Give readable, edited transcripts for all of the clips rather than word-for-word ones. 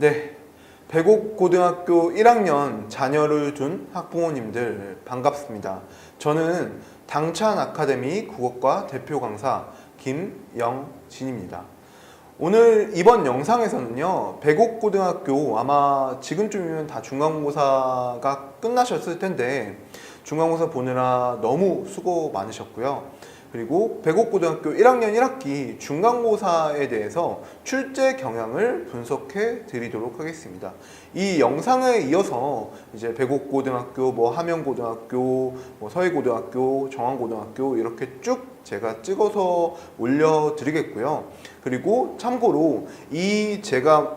네, 백옥고등학교 1학년 자녀를 둔 학부모님들 반갑습니다. 저는 당찬 아카데미 국어과 대표 강사 김영진입니다. 오늘 이번 영상에서는요, 백옥고등학교 아마 지금쯤이면 다 중간고사가 끝나셨을 텐데 중간고사 보느라 너무 수고 많으셨고요. 그리고 백옥고등학교 1학년 1학기 중간고사에 대해서 출제 경향을 분석해 드리도록 하겠습니다. 이 영상에 이어서 이제 백옥고등학교, 함영고등학교, 서해고등학교, 정안고등학교 이렇게 쭉 제가 찍어서 올려드리겠고요. 그리고 참고로 제가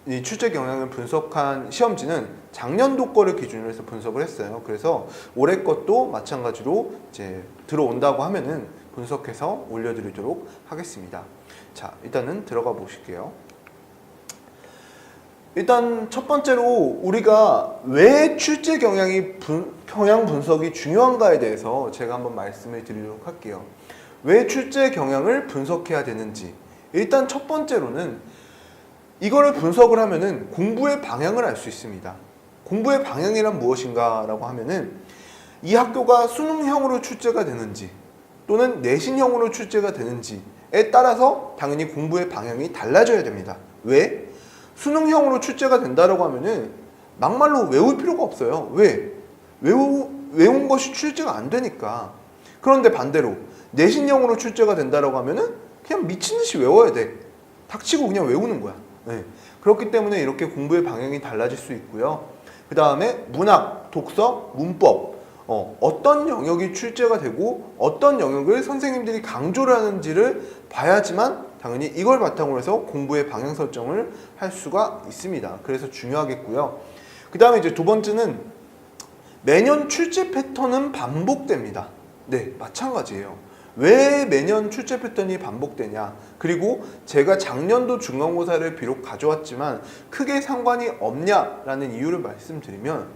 이 출제 경향을 분석한 시험지는 작년도 거를 기준으로 해서 분석을 했어요. 그래서 올해 것도 마찬가지로 이제 들어온다고 하면은 분석해서 올려드리도록 하겠습니다. 자, 일단은 들어가 보실게요. 일단 첫 번째로 우리가 왜 출제 경향 분석이 중요한가에 대해서 제가 한번 말씀을 드리도록 할게요. 왜 출제 경향을 분석해야 되는지. 일단 첫 번째로는 이거를 분석을 하면은 공부의 방향을 알 수 있습니다. 공부의 방향이란 무엇인가 라고 하면은 이 학교가 수능형으로 출제가 되는지 또는 내신형으로 출제가 되는지에 따라서 당연히 공부의 방향이 달라져야 됩니다. 왜? 수능형으로 출제가 된다라고 하면은 막말로 외울 필요가 없어요. 왜? 외운 것이 출제가 안 되니까. 그런데 반대로 내신형으로 출제가 된다라고 하면은 그냥 미친 듯이 외워야 돼. 닥치고 그냥 외우는 거야. 네. 그렇기 때문에 이렇게 공부의 방향이 달라질 수 있고요. 그 다음에 문학, 독서, 문법 어떤 영역이 출제가 되고 어떤 영역을 선생님들이 강조를 하는지를 봐야지만 당연히 이걸 바탕으로 해서 공부의 방향 설정을 할 수가 있습니다. 그래서 중요하겠고요. 그 다음에 이제 두 번째는 매년 출제 패턴은 반복됩니다. 네, 마찬가지예요. 왜 매년 출제 패턴이 반복되냐? 그리고 제가 작년도 중간고사를 비록 가져왔지만 크게 상관이 없냐라는 이유를 말씀드리면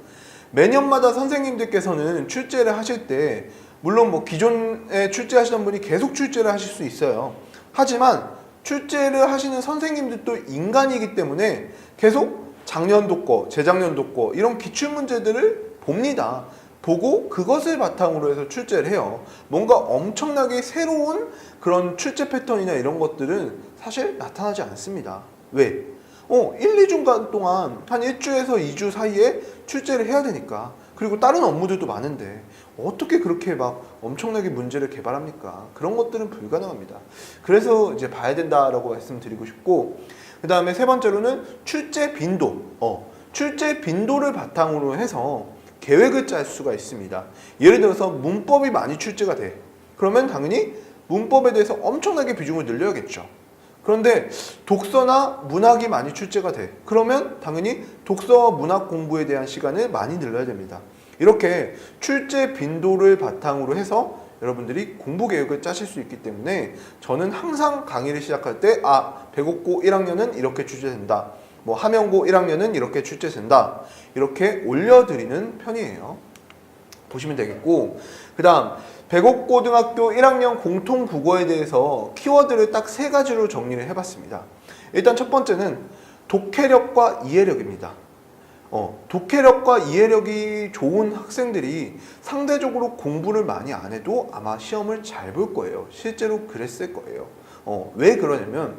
매년마다 선생님들께서는 출제를 하실 때 물론 기존에 출제하시던 분이 계속 출제를 하실 수 있어요. 하지만 출제를 하시는 선생님들도 인간이기 때문에 계속 작년도 거, 재작년도 거 이런 기출문제들을 봅니다. 보고 그것을 바탕으로 해서 출제를 해요. 뭔가 엄청나게 새로운 그런 출제 패턴이나 이런 것들은 사실 나타나지 않습니다. 왜? 1, 2주간 동안 한 1주에서 2주 사이에 출제를 해야 되니까. 그리고 다른 업무들도 많은데 어떻게 그렇게 막 엄청나게 문제를 개발합니까? 그런 것들은 불가능합니다. 그래서 이제 봐야 된다라고 말씀드리고 싶고, 그 다음에 세 번째로는 출제 빈도. 출제 빈도를 바탕으로 해서 계획을 짤 수가 있습니다. 예를 들어서 문법이 많이 출제가 돼. 그러면 당연히 문법에 대해서 엄청나게 비중을 늘려야겠죠. 그런데 독서나 문학이 많이 출제가 돼. 그러면 당연히 독서와 문학 공부에 대한 시간을 많이 늘려야 됩니다. 이렇게 출제 빈도를 바탕으로 해서 여러분들이 공부 계획을 짜실 수 있기 때문에 저는 항상 강의를 시작할 때 백옥고 1학년은 이렇게 출제된다. 함영고 1학년은 이렇게 출제된다. 이렇게 올려드리는 편이에요. 보시면 되겠고, 그 다음 백옥고등학교 1학년 공통국어에 대해서 키워드를 딱 3가지로 정리를 해봤습니다. 일단 첫 번째는 독해력과 이해력입니다. 독해력과 이해력이 좋은 학생들이 상대적으로 공부를 많이 안 해도 아마 시험을 잘 볼 거예요. 실제로 그랬을 거예요. 왜 그러냐면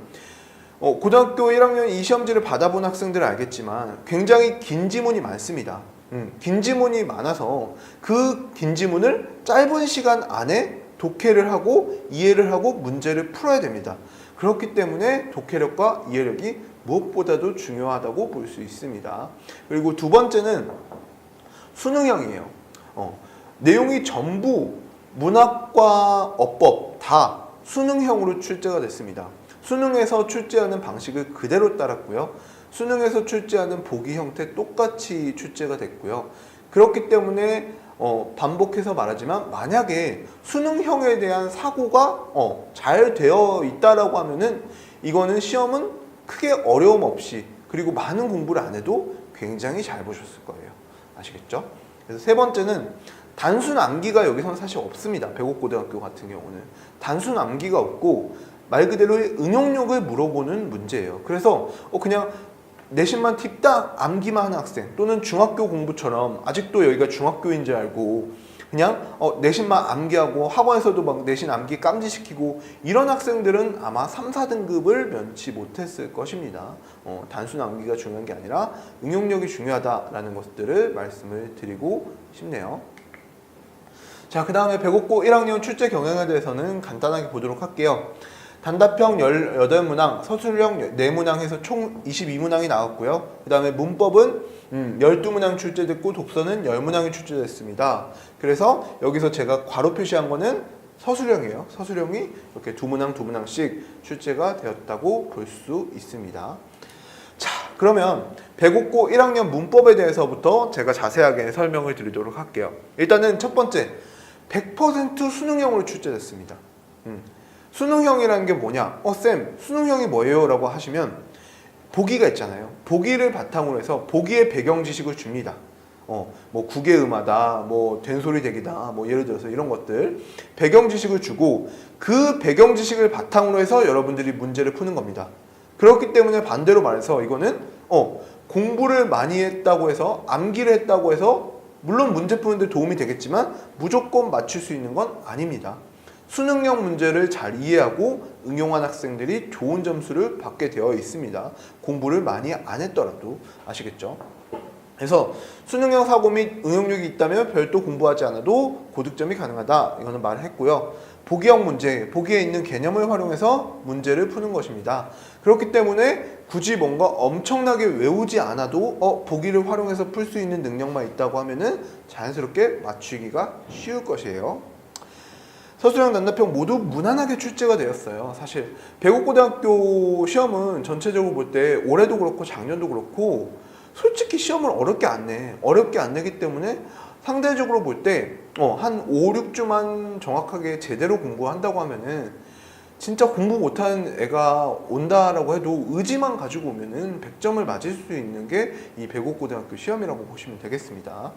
고등학교 1학년 이 시험지를 받아본 학생들은 알겠지만 굉장히 긴 지문이 많습니다. 긴 지문이 많아서 그 긴 지문을 짧은 시간 안에 독해를 하고 이해를 하고 문제를 풀어야 됩니다. 그렇기 때문에 독해력과 이해력이 무엇보다도 중요하다고 볼 수 있습니다. 그리고 두 번째는 수능형이에요. 내용이 전부 문학과 어법 다 수능형으로 출제가 됐습니다. 수능에서 출제하는 방식을 그대로 따랐고요. 수능에서 출제하는 보기 형태 똑같이 출제가 됐고요. 그렇기 때문에 반복해서 말하지만 만약에 수능형에 대한 사고가 잘 되어 있다라고 하면은 이거는 시험은 크게 어려움 없이 그리고 많은 공부를 안 해도 굉장히 잘 보셨을 거예요. 아시겠죠? 그래서 세 번째는 단순 암기가 여기서는 사실 없습니다. 백옥고등학교 같은 경우는 단순 암기가 없고 말 그대로 응용력을 물어보는 문제예요. 그래서 그냥 내신만 팁딱 암기만 하는 학생, 또는 중학교 공부처럼 아직도 여기가 중학교인 줄 알고 그냥 내신만 암기하고 학원에서도 막 내신 암기 깜지시키고 이런 학생들은 아마 3, 4등급을 면치 못했을 것입니다. 단순 암기가 중요한 게 아니라 응용력이 중요하다라는 것들을 말씀을 드리고 싶네요. 자, 그 다음에 배곡고 1학년 출제 경향에 대해서는 간단하게 보도록 할게요. 단답형 18문항, 서술형 4문항 해서 총 22문항이 나왔고요. 그 다음에 문법은 12문항 출제됐고 독서는 10문항이 출제됐습니다. 그래서 여기서 제가 괄호 표시한 거는 서술형이에요. 서술형이 이렇게 2문항씩 출제가 되었다고 볼 수 있습니다. 자, 그러면 배곡고 1학년 문법에 대해서부터 제가 자세하게 설명을 드리도록 할게요. 일단은 첫 번째, 100% 수능형으로 출제됐습니다. 수능형이라는 게 뭐냐? 쌤, 수능형이 뭐예요? 라고 하시면 보기가 있잖아요. 보기를 바탕으로 해서 보기의 배경 지식을 줍니다. 뭐 국외음하다, 뭐 된소리 대기다, 뭐 예를 들어서 이런 것들 배경 지식을 주고 그 배경 지식을 바탕으로 해서 여러분들이 문제를 푸는 겁니다. 그렇기 때문에 반대로 말해서 이거는 공부를 많이 했다고 해서 암기를 했다고 해서 물론 문제 푸는데 도움이 되겠지만 무조건 맞출 수 있는 건 아닙니다. 수능형 문제를 잘 이해하고 응용한 학생들이 좋은 점수를 받게 되어 있습니다. 공부를 많이 안 했더라도 아시겠죠? 그래서 수능형 사고 및 응용력이 있다면 별도 공부하지 않아도 고득점이 가능하다. 이거는 말을 했고요. 보기형 문제, 보기에 있는 개념을 활용해서 문제를 푸는 것입니다. 그렇기 때문에 굳이 뭔가 엄청나게 외우지 않아도 보기를 활용해서 풀 수 있는 능력만 있다고 하면은 자연스럽게 맞추기가 쉬울 것이에요. 서술형 단답형 모두 무난하게 출제가 되었어요. 사실 배곡고등학교 시험은 전체적으로 볼 때 올해도 그렇고 작년도 그렇고 솔직히 시험을 어렵게 안 내. 어렵게 안 내기 때문에 상대적으로 볼 때 한 5, 6주만 정확하게 제대로 공부한다고 하면은 진짜 공부 못하는 애가 온다라고 해도 의지만 가지고 오면은 100점을 맞을 수 있는 게 이 배곡고등학교 시험이라고 보시면 되겠습니다.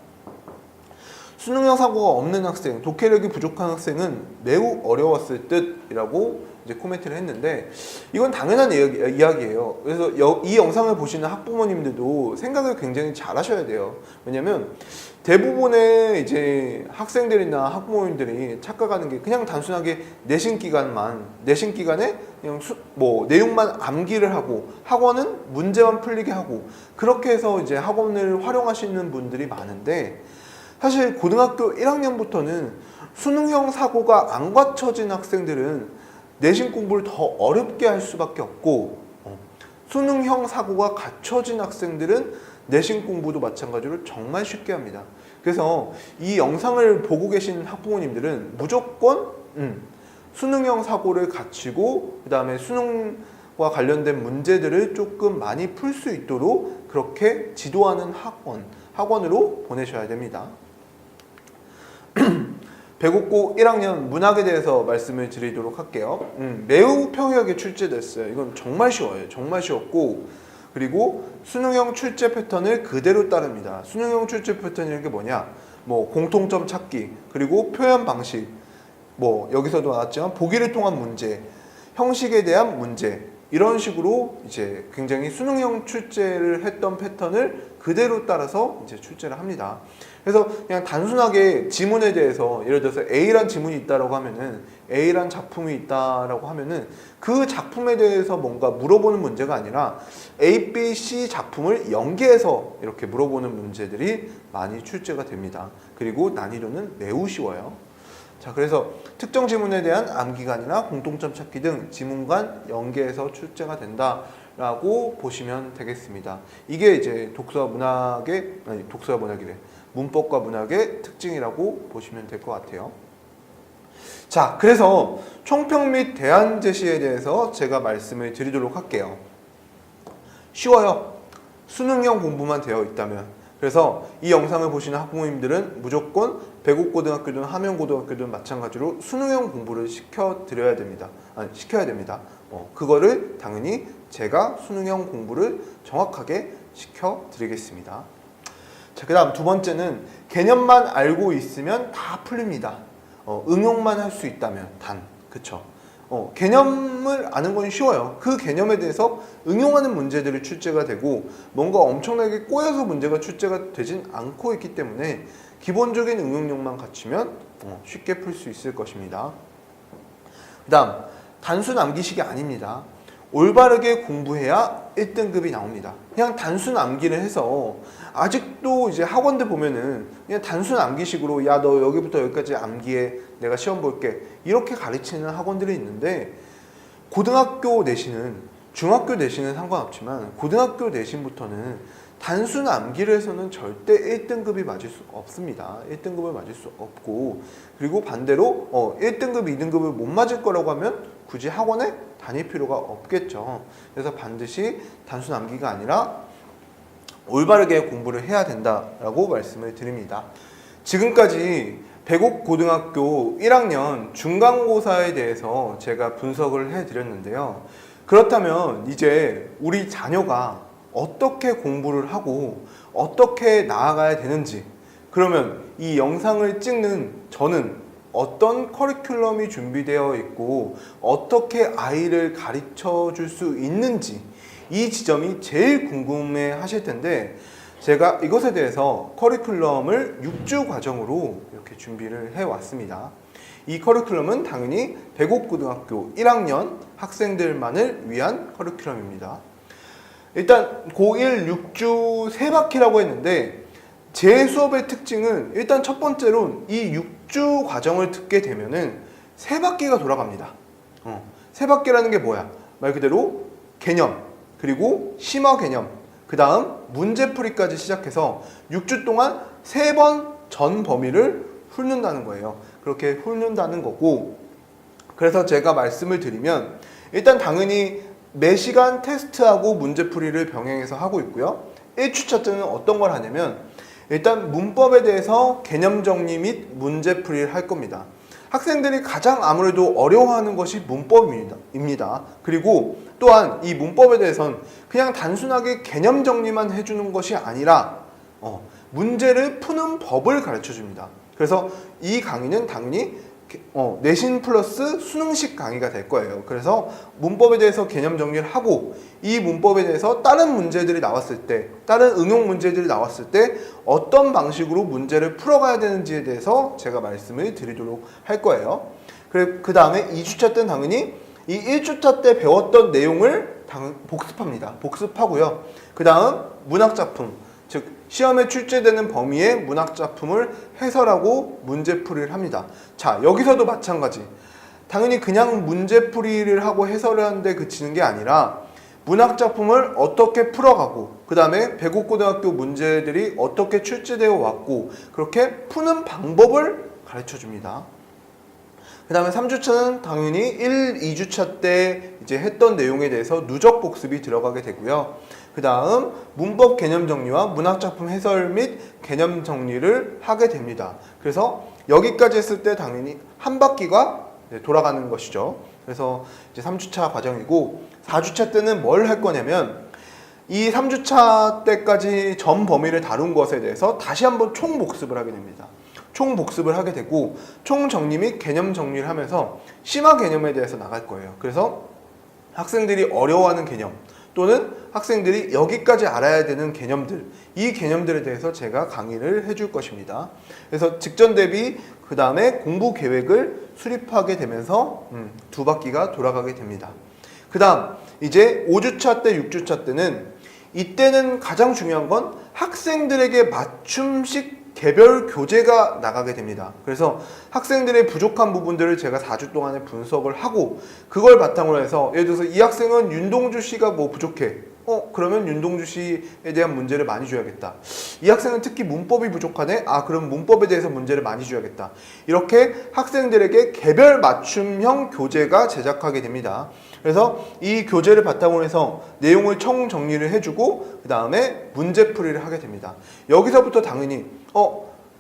수능형 사고가 없는 학생, 독해력이 부족한 학생은 매우 어려웠을 듯이라고 이제 코멘트를 했는데 이건 당연한 이야기예요. 그래서 이 영상을 보시는 학부모님들도 생각을 굉장히 잘 하셔야 돼요. 왜냐면 대부분의 이제 학생들이나 학부모님들이 착각하는 게 그냥 단순하게 내신 기간에 그냥 내용만 암기를 하고 학원은 문제만 풀리게 하고 그렇게 해서 이제 학원을 활용하시는 분들이 많은데 사실 고등학교 1학년부터는 수능형 사고가 안 갖춰진 학생들은 내신 공부를 더 어렵게 할 수밖에 없고 수능형 사고가 갖춰진 학생들은 내신 공부도 마찬가지로 정말 쉽게 합니다. 그래서 이 영상을 보고 계신 학부모님들은 무조건 수능형 사고를 갖추고 그 다음에 수능과 관련된 문제들을 조금 많이 풀 수 있도록 그렇게 지도하는 학원으로 보내셔야 됩니다. 배곡고 1학년 문학에 대해서 말씀을 드리도록 할게요. 매우 평이하게 출제됐어요. 이건 정말 쉬워요. 정말 쉬웠고 그리고 수능형 출제 패턴을 그대로 따릅니다. 수능형 출제 패턴이라는 게 뭐냐? 뭐 공통점 찾기, 그리고 표현 방식, 뭐 여기서도 나왔지만 보기를 통한 문제, 형식에 대한 문제 이런 식으로 이제 굉장히 수능형 출제를 했던 패턴을 그대로 따라서 이제 출제를 합니다. 그래서 그냥 단순하게 지문에 대해서 예를 들어서 A란 지문이 있다라고 하면은 A란 작품이 있다라고 하면은 그 작품에 대해서 뭔가 물어보는 문제가 아니라 A, B, C 작품을 연계해서 이렇게 물어보는 문제들이 많이 출제가 됩니다. 그리고 난이도는 매우 쉬워요. 자, 그래서 특정 지문에 대한 암기간이나 공통점 찾기 등 지문간 연계해서 출제가 된다라고 보시면 되겠습니다. 이게 이제 문법과 문학의 특징이라고 보시면 될 것 같아요. 자, 그래서 총평 및 대안 제시에 대해서 제가 말씀을 드리도록 할게요. 쉬워요. 수능형 공부만 되어 있다면. 그래서 이 영상을 보시는 학부모님들은 무조건 배곡고등학교든 함영고등학교든 마찬가지로 수능형 공부를 시켜야 됩니다. 그거를 당연히 제가 수능형 공부를 정확하게 시켜드리겠습니다. 자, 그 다음 두 번째는 개념만 알고 있으면 다 풀립니다. 응용만 할 수 있다면 그쵸? 개념을 아는 건 쉬워요. 그 개념에 대해서 응용하는 문제들이 출제가 되고 뭔가 엄청나게 꼬여서 문제가 출제가 되진 않고 있기 때문에 기본적인 응용력만 갖추면 쉽게 풀 수 있을 것입니다. 그 다음 단순 암기식이 아닙니다. 올바르게 공부해야 1등급이 나옵니다. 그냥 단순 암기를 해서 아직도 이제 학원들 보면은 그냥 단순 암기식으로 야 너 여기부터 여기까지 암기해 내가 시험 볼게 이렇게 가르치는 학원들이 있는데 고등학교 내신은 중학교 내신은 상관없지만 고등학교 내신부터는 단순 암기를 해서는 절대 1등급이 맞을 수 없습니다. 1등급을 맞을 수 없고 그리고 반대로 1등급, 2등급을 못 맞을 거라고 하면 굳이 학원에 다닐 필요가 없겠죠. 그래서 반드시 단순 암기가 아니라 올바르게 공부를 해야 된다라고 말씀을 드립니다. 지금까지 백옥고등학교 1학년 중간고사에 대해서 제가 분석을 해드렸는데요. 그렇다면 이제 우리 자녀가 어떻게 공부를 하고 어떻게 나아가야 되는지 그러면 이 영상을 찍는 저는 어떤 커리큘럼이 준비되어 있고 어떻게 아이를 가르쳐 줄 수 있는지 이 지점이 제일 궁금해 하실 텐데 제가 이것에 대해서 커리큘럼을 6주 과정으로 이렇게 준비를 해 왔습니다. 이 커리큘럼은 당연히 백옥고등학교 1학년 학생들만을 위한 커리큘럼입니다. 일단 고1 6주 3바퀴라고 했는데 제 수업의 특징은 일단 첫 번째로 이 6주 과정을 듣게 되면은 3바퀴가 돌아갑니다. 3바퀴라는 게 뭐야? 말 그대로 개념, 그리고 심화 개념, 그 다음 문제풀이까지 시작해서 6주 동안 3번 전 범위를 훑는다는 거예요. 그렇게 훑는다는 거고 그래서 제가 말씀을 드리면 일단 당연히 매시간 테스트하고 문제풀이를 병행해서 하고 있고요. 1주차 때는 어떤 걸 하냐면 일단 문법에 대해서 개념 정리 및 문제풀이를 할 겁니다. 학생들이 가장 아무래도 어려워하는 것이 문법입니다. 그리고 또한 이 문법에 대해서는 그냥 단순하게 개념 정리만 해주는 것이 아니라 문제를 푸는 법을 가르쳐 줍니다. 그래서 이 강의는 당연히 내신 플러스 수능식 강의가 될 거예요. 그래서 문법에 대해서 개념 정리를 하고 이 문법에 대해서 다른 문제들이 나왔을 때 다른 응용 문제들이 나왔을 때 어떤 방식으로 문제를 풀어가야 되는지에 대해서 제가 말씀을 드리도록 할 거예요. 그 다음에 2주차 때는 당연히 이 1주차 때 배웠던 내용을 복습합니다. 복습하고요. 그 다음 문학작품 즉 시험에 출제되는 범위의 문학작품을 해설하고 문제풀이를 합니다. 자, 여기서도 마찬가지. 당연히 그냥 문제풀이를 하고 해설을 하는데 그치는 게 아니라 문학작품을 어떻게 풀어가고 그 다음에 백옥고등학교 문제들이 어떻게 출제되어 왔고 그렇게 푸는 방법을 가르쳐 줍니다. 그 다음에 3주차는 당연히 1, 2주차 때 이제 했던 내용에 대해서 누적 복습이 들어가게 되고요. 그 다음 문법 개념 정리와 문학작품 해설 및 개념 정리를 하게 됩니다. 그래서 여기까지 했을 때 당연히 한 바퀴가 돌아가는 것이죠. 그래서 이제 3주차 과정이고 4주차 때는 뭘 할 거냐면 이 3주차 때까지 전 범위를 다룬 것에 대해서 다시 한번 총 복습을 하게 됩니다. 총 복습을 하게 되고 총 정리 및 개념 정리를 하면서 심화 개념에 대해서 나갈 거예요. 그래서 학생들이 어려워하는 개념 또는 학생들이 여기까지 알아야 되는 개념들 이 개념들에 대해서 제가 강의를 해줄 것입니다. 그래서 직전 대비 그 다음에 공부 계획을 수립하게 되면서 2바퀴가 돌아가게 됩니다. 그 다음 이제 5주차 때 6주차 때는 이때는 가장 중요한 건 학생들에게 맞춤식 개별 교재가 나가게 됩니다. 그래서 학생들의 부족한 부분들을 제가 4주 동안에 분석을 하고 그걸 바탕으로 해서 예를 들어서 이 학생은 윤동주 씨가 뭐 부족해. 그러면 윤동주 씨에 대한 문제를 많이 줘야겠다. 이 학생은 특히 문법이 부족하네. 그럼 문법에 대해서 문제를 많이 줘야겠다. 이렇게 학생들에게 개별 맞춤형 교재가 제작하게 됩니다. 그래서 이 교재를 바탕으로 해서 내용을 총 정리를 해주고 그 다음에 문제풀이를 하게 됩니다. 여기서부터 당연히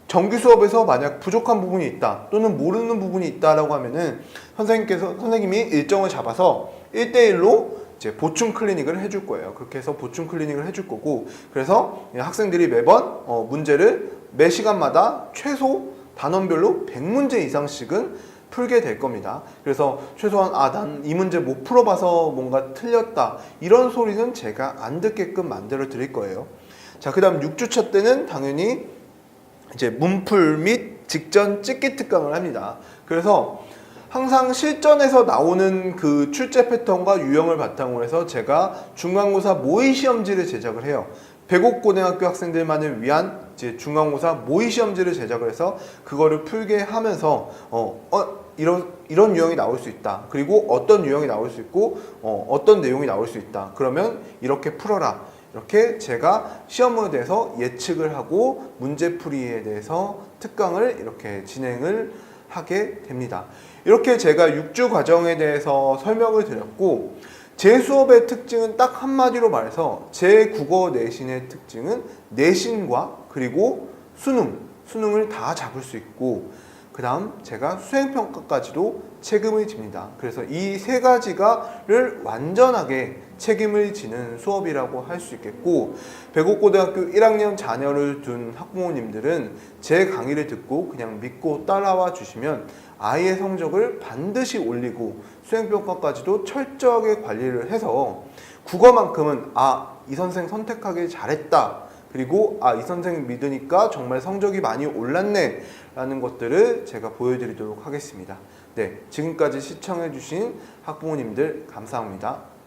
정규 수업에서 만약 부족한 부분이 있다 또는 모르는 부분이 있다라고 하면은 선생님이 일정을 잡아서 1대1로 이제 보충 클리닉을 해줄 거예요. 그렇게 해서 보충 클리닉을 해줄 거고 그래서 학생들이 매번 문제를 매 시간마다 최소 단원별로 100문제 이상씩은 풀게 될 겁니다. 그래서 최소한 난 이 문제 못 풀어봐서 뭔가 틀렸다 이런 소리는 제가 안 듣게끔 만들어 드릴 거예요. 자, 그 다음 6주차 때는 당연히 이제 문풀 및 직전 찍기 특강을 합니다. 그래서 항상 실전에서 나오는 그 출제 패턴과 유형을 바탕으로 해서 제가 중간고사 모의 시험지를 제작을 해요. 백옥고등학교 학생들만을 위한 이제 중간고사 모의 시험지를 제작을 해서 그거를 풀게 하면서 이런 유형이 나올 수 있다. 그리고 어떤 유형이 나올 수 있고 어떤 내용이 나올 수 있다. 그러면 이렇게 풀어라. 이렇게 제가 시험에 대해서 예측을 하고 문제풀이에 대해서 특강을 이렇게 진행을 하게 됩니다. 이렇게 제가 6주 과정에 대해서 설명을 드렸고, 제 수업의 특징은 딱 한마디로 말해서 제 국어 내신의 특징은 내신과 그리고 수능을 다 잡을 수 있고, 그 다음 제가 수행평가까지도 책임을 집니다. 그래서 이 세 가지가를 완전하게 책임을 지는 수업이라고 할 수 있겠고, 백옥고등학교 1학년 자녀를 둔 학부모님들은 제 강의를 듣고 그냥 믿고 따라와 주시면 아이의 성적을 반드시 올리고 수행평가까지도 철저하게 관리를 해서 국어만큼은 이 선생 선택하길 잘했다, 그리고 이 선생 믿으니까 정말 성적이 많이 올랐네 라는 것들을 제가 보여드리도록 하겠습니다. 네, 지금까지 시청해주신 학부모님들 감사합니다.